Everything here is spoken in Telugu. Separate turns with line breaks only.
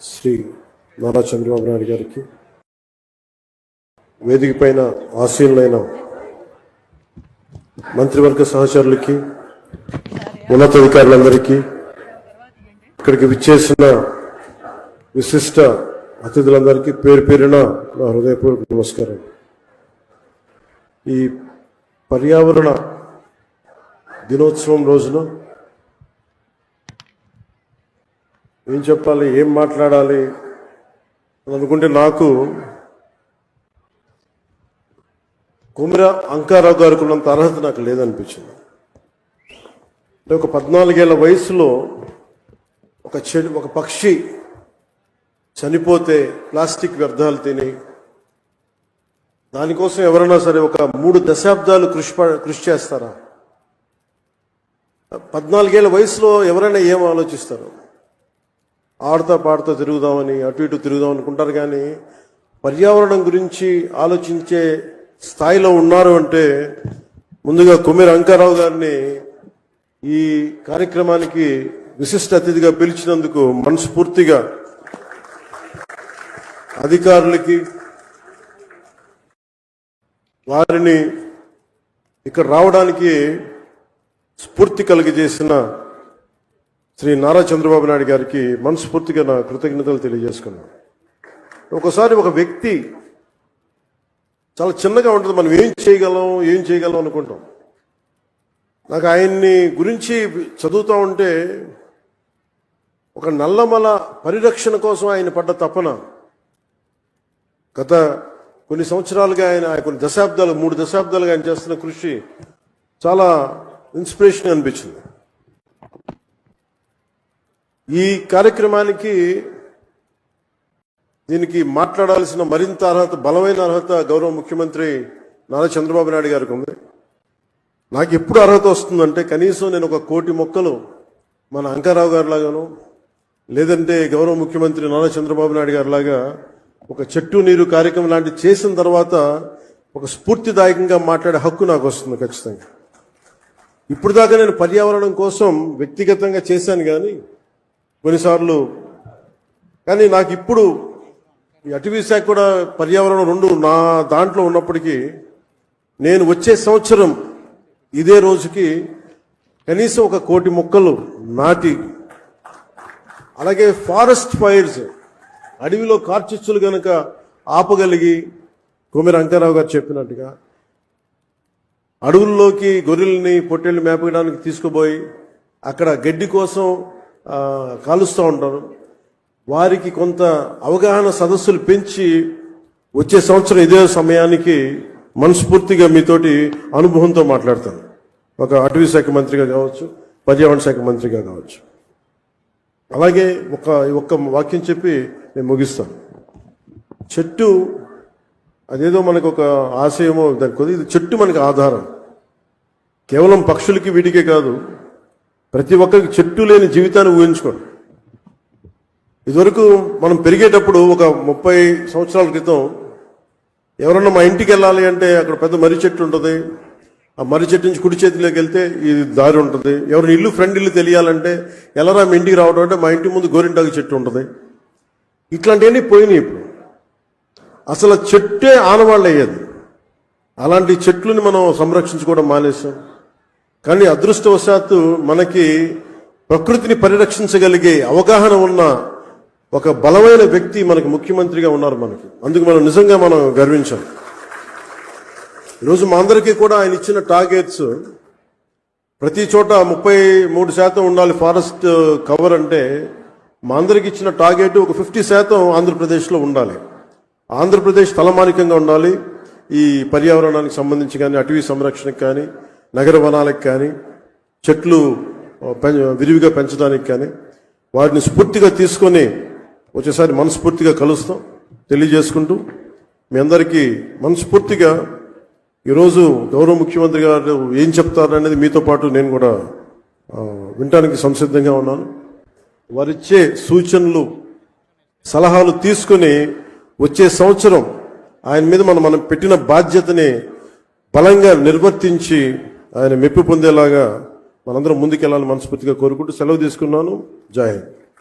శ్రీ నారా చంద్రబాబు నాయుడు గారికి, వేదిక పైన ఆసీనులైన మంత్రివర్గ సహచరులకి, ఉన్నతాధికారులందరికీ, ఇక్కడికి విచ్చేసిన విశిష్ట అతిథులందరికీ పేరు పేరున నా హృదయపూర్వక నమస్కారం. ఈ పర్యావరణ దినోత్సవం రోజున ఏం చెప్పాలి, ఏం మాట్లాడాలి అని అనుకుంటే నాకు కుమిర అంకారావు గారికి ఉన్నంత అర్హత నాకు లేదనిపించింది. అంటే ఒక 14 ఏళ్ల వయసులో ఒక పక్షి చనిపోతే ప్లాస్టిక్ వ్యర్థాలు తిని దానికోసం ఎవరైనా సరే ఒక 3 దశాబ్దాలు కృషి చేస్తారా? 14 ఏళ్ల వయసులో ఎవరైనా ఏం ఆలోచిస్తారు? ఆడుతా పాడుతూ తిరుగుదామని, అటు ఇటు తిరుగుదాం అనుకుంటారు, కానీ పర్యావరణం గురించి ఆలోచించే స్థాయిలో ఉన్నారు అంటే ముందుగా కుమిర అంకారావు గారిని ఈ కార్యక్రమానికి విశిష్ట అతిథిగా పిలిచినందుకు మనస్ఫూర్తిగా అధికారులకి, వారిని ఇక్కడ రావడానికి స్ఫూర్తి కలిగజేసిన శ్రీ నారా చంద్రబాబు నాయుడు గారికి మనస్ఫూర్తిగా నా కృతజ్ఞతలు తెలియజేసుకున్నాను. ఒకసారి ఒక వ్యక్తి చాలా చిన్నగా ఉంటుంది, మనం ఏం చేయగలం అనుకుంటాం. నాకు ఆయన్ని గురించి చదువుతూ ఉంటే ఒక నల్లమల పరిరక్షణ కోసం ఆయన పడ్డ తపన, గత కొన్ని సంవత్సరాలుగా కొన్ని దశాబ్దాలు, 3 దశాబ్దాలుగా ఆయన చేస్తున్న కృషి చాలా ఇన్స్పిరేషన్ అనిపించింది. ఈ కార్యక్రమానికి దీనికి మాట్లాడాల్సిన మరింత అర్హత, బలమైన అర్హత గౌరవ ముఖ్యమంత్రి నారా చంద్రబాబు నాయుడు గారికి ఉంది. నాకు ఎప్పుడు అర్హత వస్తుందంటే కనీసం నేను ఒక 1 కోటి మొక్కలు మన అంకారావు గారి లాగాను, లేదంటే గౌరవ ముఖ్యమంత్రి నారా చంద్రబాబు నాయుడు గారి లాగా ఒక చెట్టు నీరు కార్యక్రమం లాంటివి చేసిన తర్వాత ఒక స్ఫూర్తిదాయకంగా మాట్లాడే హక్కు నాకు వస్తుంది ఖచ్చితంగా. ఇప్పుడు దాకా నేను పర్యావరణం కోసం వ్యక్తిగతంగా చేశాను కానీ కొన్నిసార్లు, కానీ నాకు ఇప్పుడు ఈ అటవీ శాఖ కూడా పర్యావరణం 2 నా దాంట్లో ఉన్నప్పటికీ నేను వచ్చే సంవత్సరం ఇదే రోజుకి కనీసం ఒక 1 కోటి మొక్కలు నాటి, అలాగే ఫారెస్ట్ ఫైర్స్, అడవిలో కార్చిచ్చులు కనుక ఆపగలిగి కుమిర అంకారావు గారు చెప్పినట్టుగా అడవుల్లోకి గొర్రెల్ని పొట్టేళ్ళు మేపడానికి తీసుకుపోయి అక్కడ గడ్డి కోసం కాలుస్తూ ఉంటారు, వారికి కొంత అవగాహన సదస్సులు పెంచి వచ్చే సంవత్సరం ఇదే సమయానికి మనస్ఫూర్తిగా మీతోటి అనుభవంతో మాట్లాడతాను. ఒక అటవీ శాఖ మంత్రిగా కావచ్చు, పర్యావరణ శాఖ మంత్రిగా కావచ్చు. అలాగే ఒక్క వాక్యం చెప్పి నేను ముగిస్తాను. చెట్టు అదేదో మనకు ఒక ఆశయమో దానికి, ఇది చెట్టు మనకు ఆధారం. కేవలం పక్షులకి వీటికే కాదు, ప్రతి ఒక్కరికి చెట్టు లేని జీవితాన్ని ఊహించుకోండి. ఇదివరకు మనం పెరిగేటప్పుడు ఒక 30 సంవత్సరాల క్రితం ఎవరన్నా మా ఇంటికి వెళ్ళాలి అంటే అక్కడ పెద్ద మర్రి చెట్టు ఉంటుంది, ఆ మర్రి చెట్టు నుంచి కుడి చేతిలోకి వెళ్తే ఈ దారి ఉంటుంది. ఎవరిని ఇల్లు ఫ్రెండ్ ఇల్లు తెలియాలంటే ఎలారా మీ ఇంటికి రావడం అంటే మా ఇంటి ముందు గోరింటాకు చెట్టు ఉంటుంది. ఇట్లాంటివన్నీ పోయినాయి. ఇప్పుడు అసలు చెట్టే ఆనవాళ్ళు అయ్యేది. అలాంటి చెట్లని మనం సంరక్షించుకోవడం మానేసాం. కానీ అదృష్టవశాత్తు మనకి ప్రకృతిని పరిరక్షించగలిగే అవగాహన ఉన్న ఒక బలమైన వ్యక్తి మనకి ముఖ్యమంత్రిగా ఉన్నారు మనకి. అందుకు మనం నిజంగా మనం గర్వించాం. ఈరోజు మా అందరికీ కూడా ఆయన ఇచ్చిన టార్గెట్స్, ప్రతి చోట 33% ఉండాలి ఫారెస్ట్ కవర్ అంటే, మా అందరికి ఇచ్చిన టార్గెట్ ఒక 50% ఆంధ్రప్రదేశ్లో ఉండాలి. ఆంధ్రప్రదేశ్ తలమానికంగా ఉండాలి ఈ పర్యావరణానికి సంబంధించి కానీ, అటవీ సంరక్షణకు కానీ, నగర వనాలకు కానీ, చెట్లు విరివిగా పెంచడానికి కానీ, వాటిని స్ఫూర్తిగా తీసుకొని వచ్చేసారి మనస్ఫూర్తిగా కలుస్తాం తెలియజేసుకుంటూ, మీ అందరికీ మనస్ఫూర్తిగా ఈరోజు గౌరవ ముఖ్యమంత్రి గారు ఏం చెప్తారనేది మీతో పాటు నేను కూడా వినటానికి సంసిద్ధంగా ఉన్నాను. వారిచ్చే సూచనలు, సలహాలు తీసుకుని వచ్చే సంవత్సరం ఆయన మీద మనం పెట్టిన బాధ్యతని బలంగా నిర్వర్తించి ఆయన మెప్పు పొందేలాగా మనందరం ముందుకెళ్లాలని మనస్ఫూర్తిగా కోరుకుంటూ సెలవు తీసుకున్నాను. జై హింద్.